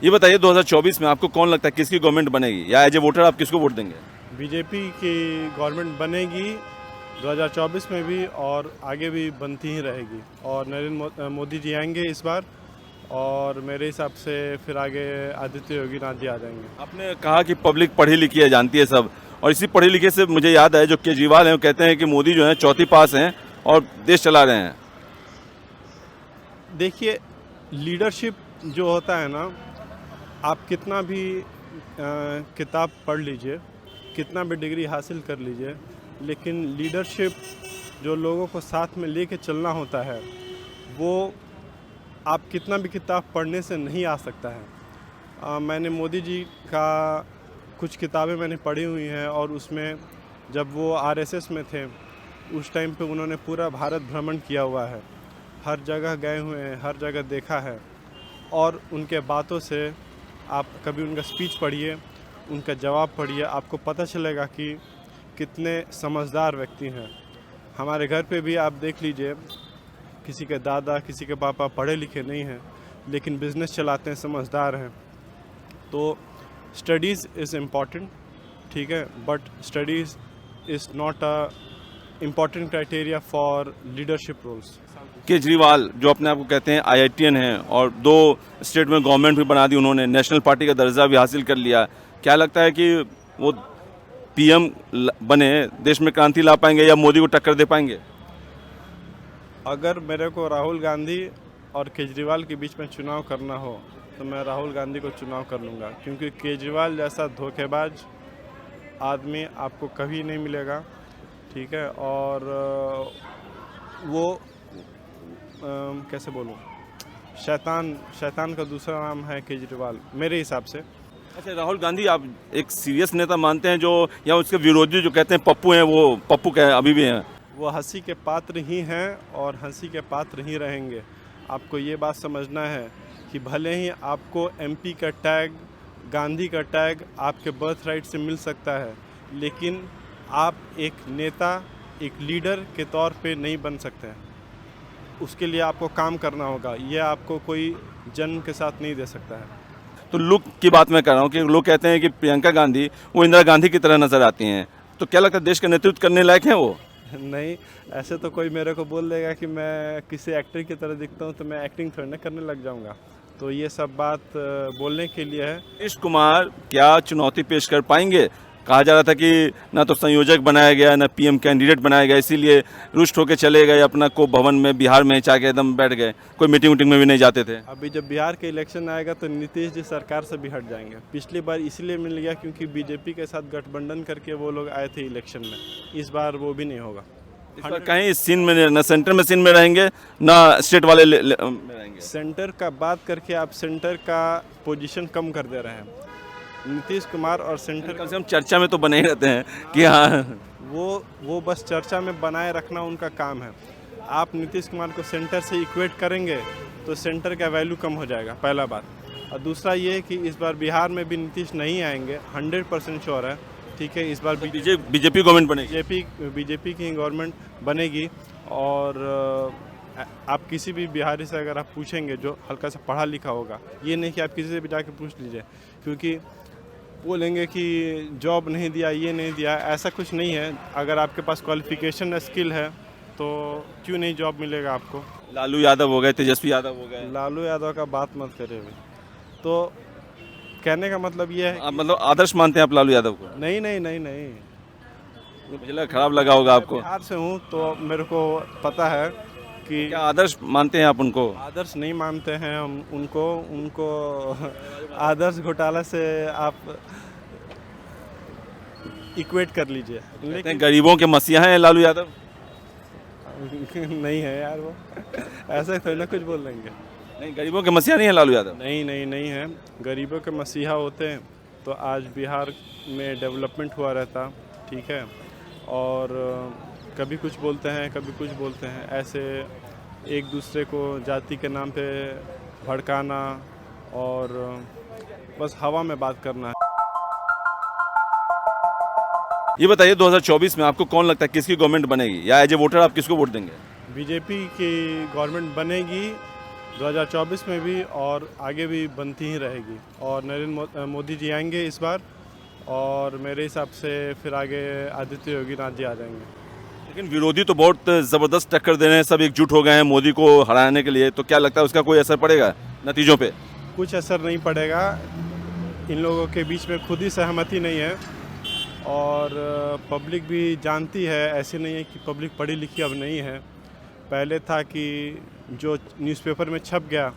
ये बताइए 2024 में आपको कौन लगता है किसकी गवर्नमेंट बनेगी, या एज ए वोटर आप किसको वोट देंगे? बीजेपी की गवर्नमेंट बनेगी 2024 में भी और आगे भी बनती ही रहेगी। और नरेंद्र मोदी जी आएंगे इस बार, और मेरे हिसाब से फिर आगे आदित्य योगी नाथ जी आ जाएंगे। आपने कहा कि पब्लिक पढ़ी लिखी है, जानती है सब, और इसी पढ़े लिखे से मुझे याद है जो केजरीवाल हैं वो कहते हैं कि मोदी जो है चौथी पास हैं और देश चला रहे हैं। देखिए, लीडरशिप जो होता है ना, आप कितना भी किताब पढ़ लीजिए, कितना भी डिग्री हासिल कर लीजिए, लेकिन लीडरशिप जो लोगों को साथ में लेके चलना होता है, वो आप कितना भी किताब पढ़ने से नहीं आ सकता है। मैंने मोदी जी का कुछ किताबें मैंने पढ़ी हुई हैं, और उसमें जब वो आरएसएस में थे उस टाइम पे उन्होंने पूरा भारत भ्रमण किया हुआ है, हर जगह गए हुए हैं, हर जगह देखा है। और उनके बातों से आप कभी उनका स्पीच पढ़िए, उनका जवाब पढ़िए, आपको पता चलेगा कि कितने समझदार व्यक्ति हैं। हमारे घर पे भी आप देख लीजिए, किसी के दादा किसी के पापा पढ़े लिखे नहीं हैं, लेकिन बिजनेस चलाते हैं, समझदार हैं। तो स्टडीज़ इज़ इम्पॉर्टेंट, ठीक है, but studies is not a important criteria for leadership roles. Kejriwal जो अपने आप को कहते हैं आईआईटीएन हैं और 2 स्टेट में गवर्नमेंट भी बना दी उन्होंने, नेशनल पार्टी का दर्जा भी हासिल कर लिया, क्या लगता है कि वो पीएम बने, देश में क्रांति ला पाएंगे या मोदी को टक्कर दे पाएंगे? अगर मेरे को राहुल गांधी और केजरीवाल के बीच में चुनाव करना हो तो मैं राहुल गांधी को चुनाव कर लूँगा, क्योंकि केजरीवाल जैसा धोखेबाज आदमी आपको कभी नहीं मिलेगा, ठीक है। और वो कैसे बोलूँ, शैतान का दूसरा नाम है केजरीवाल मेरे हिसाब से। अच्छा, राहुल गांधी आप एक सीरियस नेता मानते हैं जो, या उसके विरोधी जो कहते हैं पप्पू हैं, वो पप्पू क्या अभी भी हैं? वो हंसी के पात्र ही हैं और हंसी के पात्र ही रहेंगे। आपको ये बात समझना है कि भले ही आपको एमपी का टैग, गांधी का टैग आपके बर्थ राइट से मिल सकता है, लेकिन आप एक नेता, एक लीडर के तौर पे नहीं बन सकते हैं। उसके लिए आपको काम करना होगा, ये आपको कोई जन्म के साथ नहीं दे सकता है। तो लुक की बात मैं कर रहा हूँ कि लोग कहते हैं कि प्रियंका गांधी वो इंदिरा गांधी की तरह नजर आती हैं, तो क्या लगता है देश का नेतृत्व करने लायक हैं वो? नहीं, ऐसे तो कोई मेरे को बोल देगा कि मैं किसी एक्टर की तरह दिखता हूँ तो मैं एक्टिंग थोड़ी ना करने लग जाऊँगा। तो ये सब बात बोलने के लिए है। नीतीश कुमार क्या चुनौती पेश कर पाएंगे? कहा जा रहा था कि ना तो संयोजक बनाया गया, ना पीएम कैंडिडेट बनाया गया, इसीलिए रुष्ट होकर चले गए अपना को भवन में, बिहार में जाके एकदम बैठ गए, कोई मीटिंग वीटिंग में भी नहीं जाते थे। अभी जब बिहार के इलेक्शन आएगा तो नीतीश जी सरकार से भी हट जाएंगे। पिछली बार इसलिए मिल गया क्योंकि बीजेपी के साथ गठबंधन करके वो लोग आए थे इलेक्शन में, इस बार वो भी नहीं होगा। इस बार कहीं सीन में ना सेंटर में सीन में रहेंगे, ना स्टेट वाले में रहेंगे। सेंटर का बात करके आप सेंटर का पोजीशन कम कर दे रहे हैं। नीतीश कुमार और सेंटर कम से कम चर्चा में तो बने ही रहते हैं कि हाँ, वो बस चर्चा में बनाए रखना उनका काम है। आप नीतीश कुमार को सेंटर से इक्वेट करेंगे तो सेंटर का वैल्यू कम हो जाएगा, पहला बात। और दूसरा ये कि इस बार बिहार में भी नीतीश नहीं आएंगे, 100% श्योर है, ठीक है। इस बार बीजेपी गवर्नमेंट बनेगी, बीजेपी की गवर्नमेंट बनेगी। और आप किसी भी बिहारी से अगर आप पूछेंगे जो हल्का सा पढ़ा लिखा होगा, ये नहीं कि आप किसी से भी जाके पूछ लीजिए, क्योंकि बोलेंगे कि जॉब नहीं दिया, ये नहीं दिया, ऐसा कुछ नहीं है। अगर आपके पास क्वालिफिकेशन स्किल है तो क्यों नहीं जॉब मिलेगा आपको। लालू यादव हो गए, तेजस्वी यादव हो गए। लालू यादव का बात मत करिए अभी। तो कहने का मतलब ये है, आप मतलब आदर्श मानते हैं आप लालू यादव को? नहीं नहीं नहीं नहीं, मुझे लगा खराब लगा होगा आपको। बिहार से हूँ तो मेरे को पता है कि क्या आदर्श मानते हैं आप उनको? आदर्श नहीं मानते हैं हम उनको आदर्श घोटाला से आप इक्वेट कर लीजिए, लेकिन गरीबों के मसीहा हैं लालू यादव। नहीं है यार, वो ऐसा थोड़ी ना कुछ बोल देंगे। नहीं, गरीबों के मसीहा नहीं है लालू यादव। नहीं नहीं नहीं है, गरीबों के मसीहा होते हैं तो आज बिहार में डेवलपमेंट हुआ रहता, ठीक है। और कभी कुछ बोलते हैं, कभी कुछ बोलते हैं, ऐसे एक दूसरे को जाति के नाम पे भड़काना और बस हवा में बात करना है। ये बताइए 2024 में आपको कौन लगता है किसकी गवर्नमेंट बनेगी, या एज ए वोटर आप किसको वोट देंगे? बीजेपी की गवर्नमेंट बनेगी 2024 में भी और आगे भी बनती ही रहेगी। और नरेंद्र मोदी जी आएंगे इस बार, और मेरे हिसाब से फिर आगे आदित्य योगीनाथ जी आ जाएंगे। लेकिन विरोधी तो बहुत ज़बरदस्त टक्कर दे रहे हैं, सब एकजुट हो गए हैं मोदी को हराने के लिए, तो क्या लगता है उसका कोई असर पड़ेगा नतीजों पे? कुछ असर नहीं पड़ेगा, इन लोगों के बीच में खुद ही सहमति नहीं है, और पब्लिक भी जानती है। ऐसे नहीं है कि पब्लिक पढ़ी लिखी अब नहीं है। पहले था कि जो न्यूज़पेपर में छप गया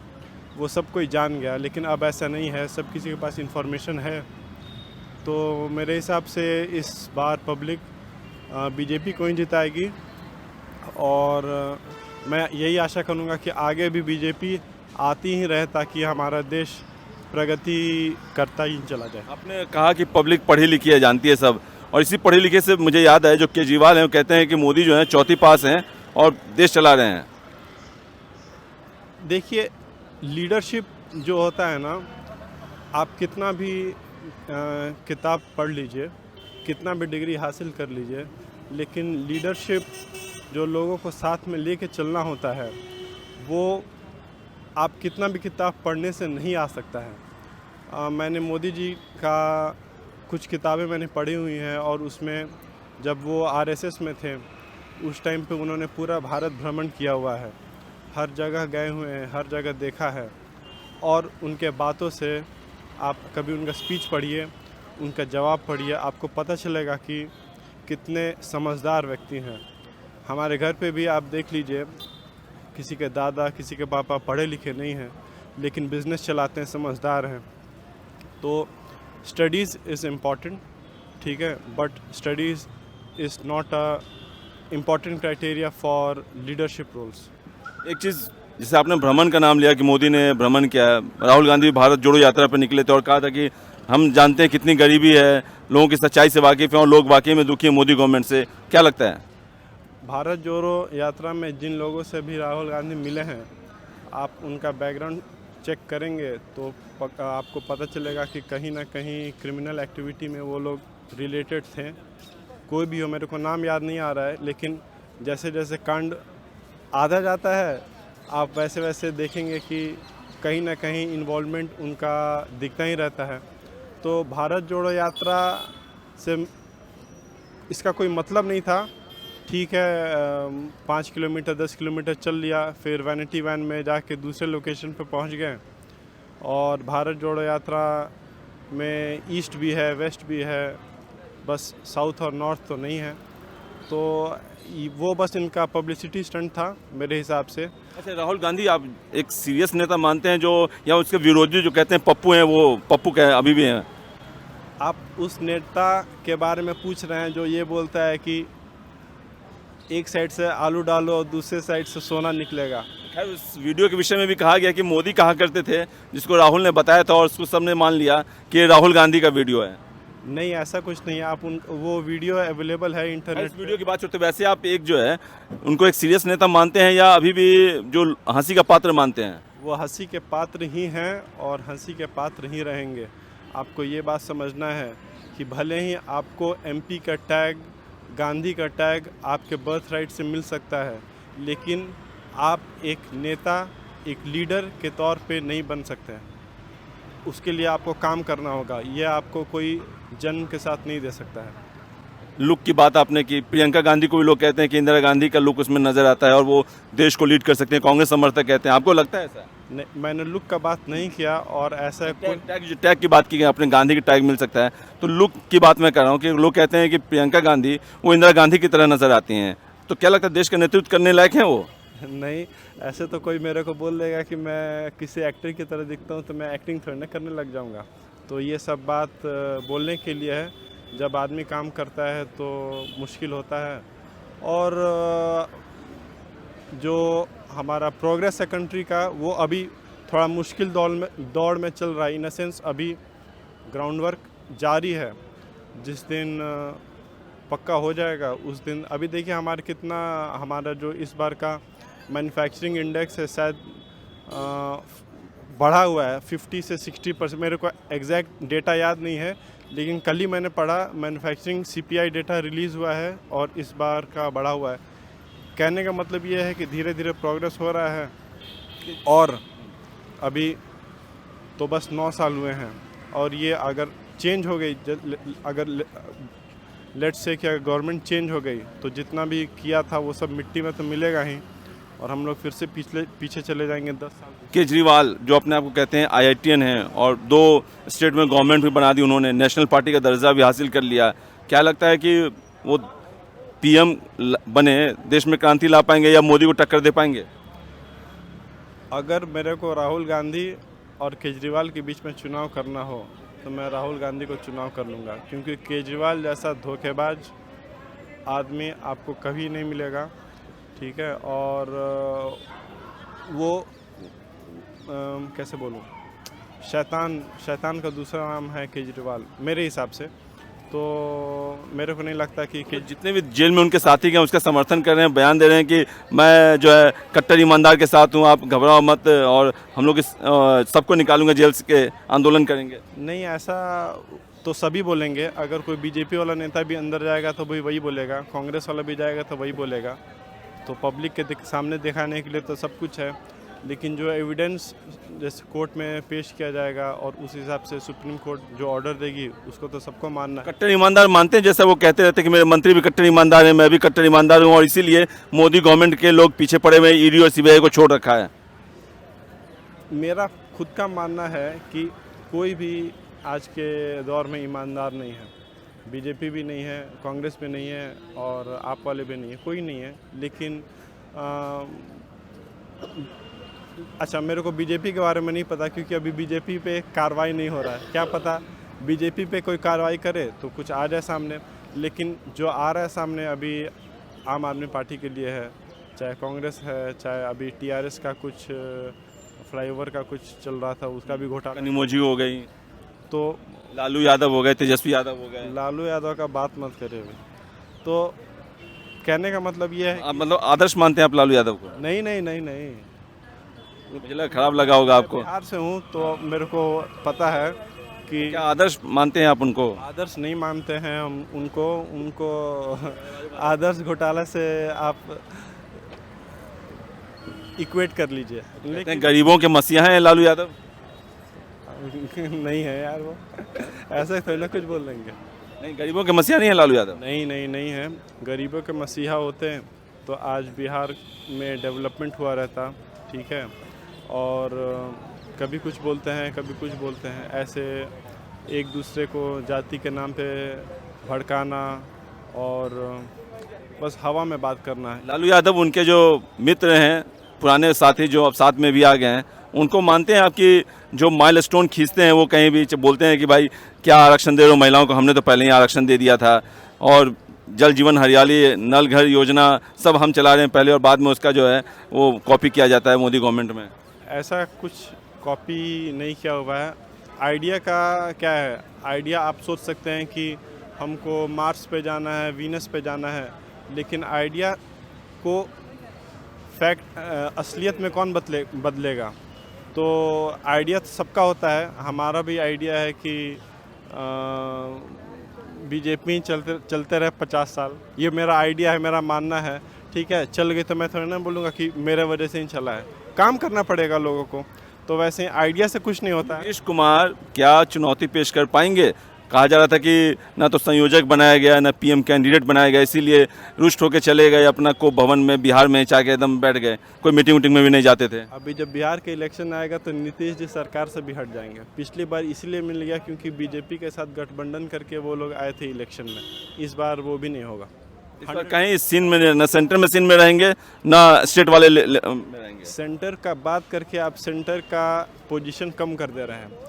वो सब कोई जान गया, लेकिन अब ऐसा नहीं है, सब किसी के पास इंफॉर्मेशन है। तो मेरे हिसाब से इस बार पब्लिक बीजेपी को ही जिताएगी, और मैं यही आशा करूँगा कि आगे भी बीजेपी आती ही रहे, ताकि हमारा देश प्रगति करता ही चला जाए। आपने कहा कि पब्लिक पढ़ी लिखी है, जानती है सब, और इसी पढ़ी लिखे से मुझे याद है जो केजरीवाल हैं वो कहते हैं कि मोदी जो है चौथी पास हैं और देश चला रहे हैं। देखिए, लीडरशिप जो होता है ना, आप कितना भी किताब पढ़ लीजिए, कितना भी डिग्री हासिल कर लीजिए, लेकिन लीडरशिप जो लोगों को साथ में लेके चलना होता है, वो आप कितना भी किताब पढ़ने से नहीं आ सकता है। मैंने मोदी जी का कुछ किताबें मैंने पढ़ी हुई हैं, और उसमें जब वो आरएसएस में थे उस टाइम पे उन्होंने पूरा भारत भ्रमण किया हुआ है, हर जगह गए हुए हैं, हर जगह देखा है। और उनके बातों से आप कभी उनका स्पीच पढ़िए, उनका जवाब पढ़िए, आपको पता चलेगा कि कितने समझदार व्यक्ति हैं। हमारे घर पे भी आप देख लीजिए, किसी के दादा किसी के पापा पढ़े लिखे नहीं हैं, लेकिन बिज़नेस चलाते हैं, समझदार हैं। तो स्टडीज़ इज़ इम्पॉर्टेंट, ठीक है, but studies is not a important criteria for leadership roles. एक चीज़, जैसे आपने भ्रमण का नाम लिया कि मोदी ने भ्रमण किया है, राहुल गांधी भारत जोड़ो यात्रा पर निकले थे और कहा था कि हम जानते हैं कितनी गरीबी है, लोगों की सच्चाई से वाकिफ़ हैं और लोग वाकई में दुखी हैं मोदी गवर्नमेंट से। क्या लगता है? भारत जोड़ो यात्रा में जिन लोगों से भी राहुल गांधी मिले हैं, आप उनका बैकग्राउंड चेक करेंगे तो आपको पता चलेगा कि कहीं ना कहीं क्रिमिनल एक्टिविटी में वो लोग रिलेटेड थे। कोई भी हो, मेरे को नाम याद नहीं आ रहा है, लेकिन जैसे जैसे कांड आधा जाता है, आप वैसे वैसे देखेंगे कि कहीं ना कहीं इन्वॉल्वमेंट उनका दिखता ही रहता है। तो भारत जोड़ो यात्रा से इसका कोई मतलब नहीं था। ठीक है, 5 किलोमीटर 10 किलोमीटर चल लिया, फिर वैनिटी वैन में जाके दूसरे लोकेशन पे पहुंच गए। और भारत जोड़ो यात्रा में ईस्ट भी है, वेस्ट भी है, बस साउथ और नॉर्थ तो नहीं है। तो वो बस इनका पब्लिसिटी स्टंट था मेरे हिसाब से। अच्छा, राहुल गांधी आप एक सीरियस नेता मानते हैं जो, या उसके विरोधी जो कहते हैं पप्पू हैं, वो पप्पू क्या अभी भी हैं? आप उस नेता के बारे में पूछ रहे हैं जो ये बोलता है कि एक साइड से आलू डालो और दूसरे साइड से सोना निकलेगा। खैर, उस वीडियो के विषय में भी कहा गया कि मोदी कहा करते थे, जिसको राहुल ने बताया था और उसको सबने मान लिया कि राहुल गांधी का वीडियो है। नहीं, ऐसा कुछ नहीं है। आप वो वीडियो अवेलेबल है इंटरनेट इस वीडियो की बात करते वैसे आप एक जो है उनको एक सीरियस नेता मानते हैं या अभी भी जो हंसी का पात्र मानते हैं? वो हंसी के पात्र ही हैं और हंसी के पात्र ही रहेंगे। आपको ये बात समझना है कि भले ही आपको एमपी का टैग, गांधी का टैग आपके बर्थ राइट से मिल सकता है, लेकिन आप एक नेता, एक लीडर के तौर पे नहीं बन सकते हैं। उसके लिए आपको काम करना होगा, ये आपको कोई जन्म के साथ नहीं दे सकता है। लुक की बात आपने की, प्रियंका गांधी को भी लोग कहते हैं कि इंदिरा गांधी का लुक उसमें नजर आता है और वो देश को लीड कर सकते हैं, कांग्रेस समर्थक कहते हैं। आपको लगता है ऐसा? नहीं, मैंने लुक का बात नहीं किया, और ऐसा टैग की बात की गई, अपने गांधी की टैग मिल सकता है, तो लुक की बात मैं कर रहा हूँ कि लोग कहते हैं कि प्रियंका गांधी वो इंदिरा गांधी की तरह नजर आती हैं, तो क्या लगता है देश का नेतृत्व करने लायक है वो? नहीं, ऐसे तो कोई मेरे को बोल देगा कि मैं किसी एक्टर की तरह दिखता हूँ तो मैं एक्टिंग थोड़ी ना करने लग जाऊँगा। तो ये सब बात बोलने के लिए है, जब आदमी काम करता है तो मुश्किल होता है। और जो हमारा प्रोग्रेस है कंट्री का, वो अभी थोड़ा मुश्किल दौड़ में चल रहा है। इन अ सेंस अभी ग्राउंड वर्क जारी है, जिस दिन पक्का हो जाएगा उस दिन। अभी देखिए हमारा जो इस बार का मैन्युफैक्चरिंग इंडेक्स है शायद बढ़ा हुआ है 50 से 60%। मेरे को एग्जैक्ट डेटा याद नहीं है, लेकिन कल ही मैंने पढ़ा मैन्युफैक्चरिंग सीपीआई डेटा रिलीज़ हुआ है और इस बार का बढ़ा हुआ है। कहने का मतलब ये है कि धीरे धीरे प्रोग्रेस हो रहा है और अभी तो बस 9 साल हुए हैं, और ये अगर चेंज हो गई, अगर लेट्स से कि अगर गवर्नमेंट चेंज हो गई तो जितना भी किया था वो सब मिट्टी में तो मिलेगा ही, और हम लोग फिर से पीछे चले जाएंगे 10 साल। केजरीवाल जो अपने आप को कहते हैं आईआईटीएन हैं और 2 स्टेट में गवर्नमेंट भी बना दी उन्होंने, नेशनल पार्टी का दर्जा भी हासिल कर लिया, क्या लगता है कि वो पीएम बने, देश में क्रांति ला पाएंगे या मोदी को टक्कर दे पाएंगे? अगर मेरे को राहुल गांधी और केजरीवाल के बीच में चुनाव करना हो तो मैं राहुल गांधी को चुनाव कर लूँगा, क्योंकि केजरीवाल जैसा धोखेबाज आदमी आपको कभी नहीं मिलेगा, ठीक है। और वो कैसे बोलूँ, शैतान का दूसरा नाम है केजरीवाल मेरे हिसाब से। तो मेरे को नहीं लगता कि जितने भी जेल में उनके साथी हैं उसका समर्थन कर रहे हैं, बयान दे रहे हैं कि मैं जो है कट्टर ईमानदार के साथ हूँ, आप घबराओ मत और हम लोग सबको निकालूंगा जेल के, आंदोलन करेंगे। नहीं, ऐसा तो सभी बोलेंगे। अगर कोई बीजेपी वाला नेता भी अंदर जाएगा तो वही बोलेगा, कांग्रेस वाला भी जाएगा तो वही बोलेगा। तो पब्लिक के सामने दिखाने के लिए तो सब कुछ है, लेकिन जो एविडेंस जैसे कोर्ट में पेश किया जाएगा और उस हिसाब से सुप्रीम कोर्ट जो ऑर्डर देगी उसको तो सबको मानना है। कट्टर ईमानदार मानते हैं, जैसा वो कहते रहते हैं कि मेरे मंत्री भी कट्टर ईमानदार हैं, मैं भी कट्टर ईमानदार हूँ और इसीलिए मोदी गवर्नमेंट के लोग पीछे पड़े हुए ईडी और सीबीआई को छोड़ रखा है। मेरा खुद का मानना है कि कोई भी आज के दौर में ईमानदार नहीं है। बीजेपी भी नहीं है, कांग्रेस भी नहीं है और आप वाले भी नहीं है, कोई नहीं है। लेकिन अच्छा, मेरे को बीजेपी के बारे में नहीं पता, क्योंकि अभी बीजेपी पे कार्रवाई नहीं हो रहा है। क्या पता बीजेपी पे कोई कार्रवाई करे तो कुछ आ जाए सामने, लेकिन जो आ रहा है सामने अभी आम आदमी पार्टी के लिए है, चाहे कांग्रेस है, चाहे अभी टीआरएस का कुछ फ्लाईओवर का कुछ चल रहा था उसका भी घोटाला, निमोजी हो गई, तो लालू यादव हो गए, तेजस्वी यादव हो गए। लालू यादव का बात मत करें अभी। तो कहने का मतलब ये है, आप मतलब आदर्श मानते हैं आप लालू यादव को? नहीं नहीं नहीं नहीं, मुझे लगा खराब लगा होगा आपको। बिहार से हूँ तो मेरे को पता है कि क्या आदर्श मानते हैं आप उनको? आदर्श नहीं मानते हैं हम उनको आदर्श घोटाला से आप इक्वेट कर लीजिए। लेकिन गरीबों के मसीहा हैं लालू यादव? नहीं है यार, वो ऐसे थोड़ी ना कुछ बोल देंगे। नहीं, गरीबों के मसीहा नहीं है लालू यादव? नहीं है। गरीबों के मसीहा होते हैं तो आज बिहार में डेवलपमेंट हुआ रहता, ठीक है। और कभी कुछ बोलते हैं, कभी कुछ बोलते हैं, ऐसे एक दूसरे को जाति के नाम पे भड़काना और बस हवा में बात करना है। लालू यादव उनके जो मित्र हैं, पुराने साथी जो अब साथ में भी आ गए हैं, उनको मानते हैं आपकी जो माइलस्टोन खींचते हैं वो कहीं भी बोलते हैं कि भाई क्या आरक्षण दे रहे हो महिलाओं को, हमने तो पहले ही आरक्षण दे दिया था, और जल जीवन हरियाली, नल घर योजना सब हम चला रहे हैं पहले, और बाद में उसका जो है वो कॉपी किया जाता है मोदी गवर्नमेंट में। ऐसा कुछ कॉपी नहीं किया हुआ है। आइडिया का क्या है, आइडिया आप सोच सकते हैं कि हमको मार्स पे जाना है, वीनस पे जाना है, लेकिन आइडिया को फैक्ट असलियत में कौन बदलेगा। तो आइडिया तो सबका होता है, हमारा भी आइडिया है कि बीजेपी चलते रहे 50 साल, ये मेरा आइडिया है, मेरा मानना है, ठीक है। चल गई तो मैं थोड़ी ना बोलूँगा कि मेरे वजह से ही चला है, काम करना पड़ेगा लोगों को। तो वैसे आइडिया से कुछ नहीं होता है। नीतीश कुमार क्या चुनौती पेश कर पाएंगे? कहा जा रहा था कि ना तो संयोजक बनाया गया, ना पीएम कैंडिडेट बनाया गया, इसीलिए रुष्ट होकर चले गए अपना को भवन में बिहार में जाके एकदम बैठ गए, कोई मीटिंग में भी नहीं जाते थे। अभी जब बिहार के इलेक्शन आएगा तो नीतीश जी सरकार से भी हट जाएंगे। पिछली बार इसीलिए मिल गया क्योंकि बीजेपी के साथ गठबंधन करके वो लोग आए थे इलेक्शन में, इस बार वो भी नहीं होगा। इस बार कहीं इस सीन में ना सेंटर में सीन में रहेंगे, ना स्टेट वाले में रहेंगे। सेंटर का बात करके आप सेंटर का पोजीशन कम कर दे रहे हैं।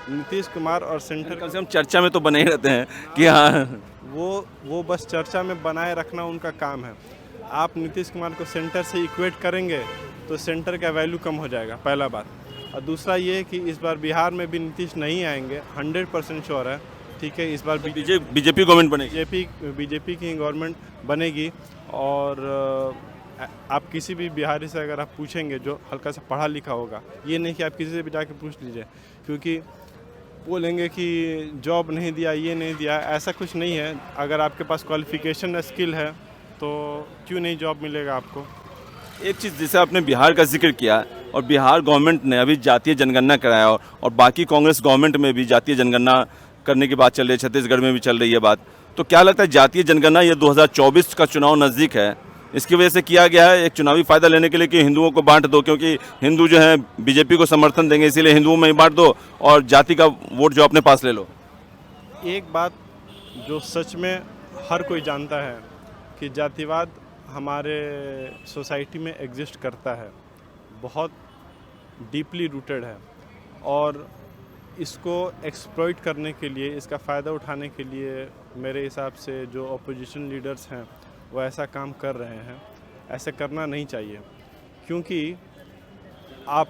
नीतीश कुमार और सेंटर कम से कम चर्चा में तो बने ही रहते हैं कि हाँ, वो बस चर्चा में बनाए रखना उनका काम है। आप नीतीश कुमार को सेंटर से इक्वेट करेंगे तो सेंटर का वैल्यू कम हो जाएगा, पहला बात। और दूसरा ये कि इस बार बिहार में भी नीतीश नहीं आएंगे, 100% श्योर है, ठीक है। इस बार बीजेपी गवर्नमेंट बनेगी, बीजेपी की गवर्नमेंट बनेगी। और आप किसी भी बिहारी से अगर आप पूछेंगे जो हल्का सा पढ़ा लिखा होगा, ये नहीं कि आप किसी से भी जाके पूछ लीजिए, क्योंकि बोलेंगे कि जॉब नहीं दिया, ये नहीं दिया, ऐसा कुछ नहीं है। अगर आपके पास क्वालिफिकेशन स्किल है तो क्यों नहीं जॉब मिलेगा आपको। एक चीज़ जैसे आपने बिहार का जिक्र किया और बिहार गवर्नमेंट ने अभी जातीय जनगणना कराया और बाकी कांग्रेस गवर्नमेंट में भी जातीय जनगणना करने की बात चल रही है, छत्तीसगढ़ में भी चल रही है बात। तो क्या लगता है जातीय जनगणना ये 2024 का चुनाव नज़दीक है, इसकी वजह से किया गया है एक चुनावी फायदा लेने के लिए कि हिंदुओं को बांट दो, क्योंकि हिंदू जो है बीजेपी को समर्थन देंगे, इसीलिए हिंदुओं में ही बांट दो और जाति का वोट जो अपने पास ले लो। एक बात जो सच में हर कोई जानता है कि जातिवाद हमारे सोसाइटी में एग्जिस्ट करता है, बहुत डीपली रूटेड है, और इसको एक्सप्लॉइट करने के लिए, इसका फ़ायदा उठाने के लिए मेरे हिसाब से जो अपोजिशन लीडर्स हैं वो ऐसा काम कर रहे हैं। ऐसे करना नहीं चाहिए, क्योंकि आप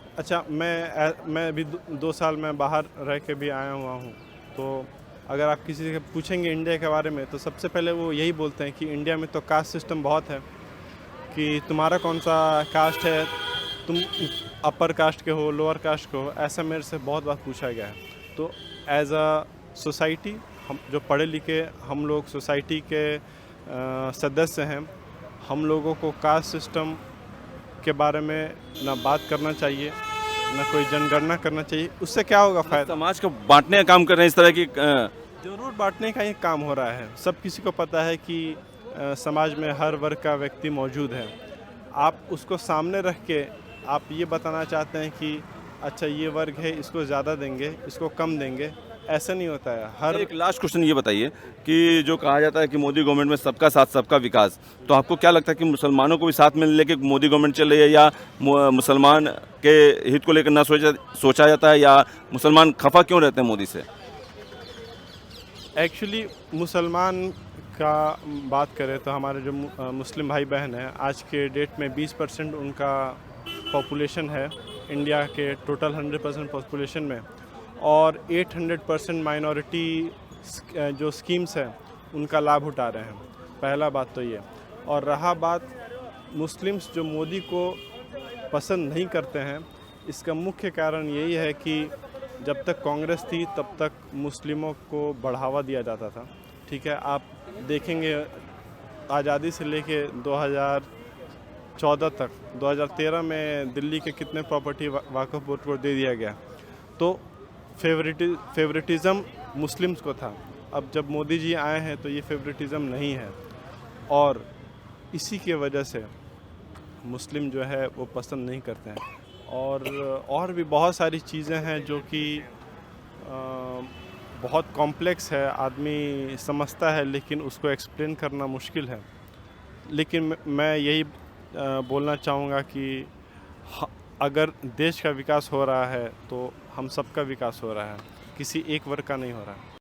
मैं अभी 2 साल में बाहर रह के भी आया हुआ हूँ, तो अगर आप किसी से पूछेंगे इंडिया के बारे में तो सबसे पहले वो यही बोलते हैं कि इंडिया में तो कास्ट सिस्टम बहुत है, कि तुम्हारा कौन सा कास्ट है, तुम अपर कास्ट के हो, लोअर कास्ट के हो, ऐसा मेरे से बहुत बार पूछा गया है। तो एज अ सोसाइटी, हम जो पढ़े लिखे हम लोग सोसाइटी के सदस्य हैं, हम लोगों को कास्ट सिस्टम के बारे में ना बात करना चाहिए, ना कोई जनगणना करना चाहिए। उससे क्या होगा फ़ायदा? समाज को बांटने का काम कर रहे हैं इस तरह की ज़रूर बांटने का ही काम हो रहा है। सब किसी को पता है कि समाज में हर वर्ग का व्यक्ति मौजूद है। आप उसको सामने रख के आप ये बताना चाहते हैं कि अच्छा ये वर्ग है, इसको ज़्यादा देंगे, इसको कम देंगे, ऐसा नहीं होता है। हर एक लास्ट क्वेश्चन ये बताइए कि जो कहा जाता है कि मोदी गवर्नमेंट में सबका साथ सबका विकास, तो आपको क्या लगता है कि मुसलमानों को भी साथ में लेके मोदी गवर्नमेंट चल रही है, या मुसलमान के हित को लेकर ना सोचा जाता है, या मुसलमान खफा क्यों रहते हैं मोदी से? एक्चुअली मुसलमान का बात करें तो हमारे जो मुस्लिम भाई बहन हैं, आज के डेट में 20% उनका पॉपुलेशन है इंडिया के टोटल 100% पॉपुलेशन में, और 800% माइनॉरिटी जो स्कीम्स हैं उनका लाभ उठा रहे हैं। पहला बात तो ये। और रहा बात मुस्लिम्स जो मोदी को पसंद नहीं करते हैं, इसका मुख्य कारण यही है कि जब तक कांग्रेस थी तब तक मुस्लिमों को बढ़ावा दिया जाता था। ठीक है, आप देखेंगे आज़ादी से लेके 2014 तक, 2013 में दिल्ली के कितने प्रॉपर्टी वक्फ बोर्ड को दे दिया गया। तो फेवरेटिज़म मुस्लिम्स को था। अब जब मोदी जी आए हैं तो ये फेवरेटिज़म नहीं है, और इसी के वजह से मुस्लिम जो है वो पसंद नहीं करते हैं। और भी बहुत सारी चीज़ें हैं जो कि बहुत कॉम्प्लेक्स है, आदमी समझता है लेकिन उसको एक्सप्लेन करना मुश्किल है। लेकिन मैं यही बोलना चाहूँगा कि अगर देश का विकास हो रहा है तो हम सबका विकास हो रहा है, किसी एक वर्ग का नहीं हो रहा है।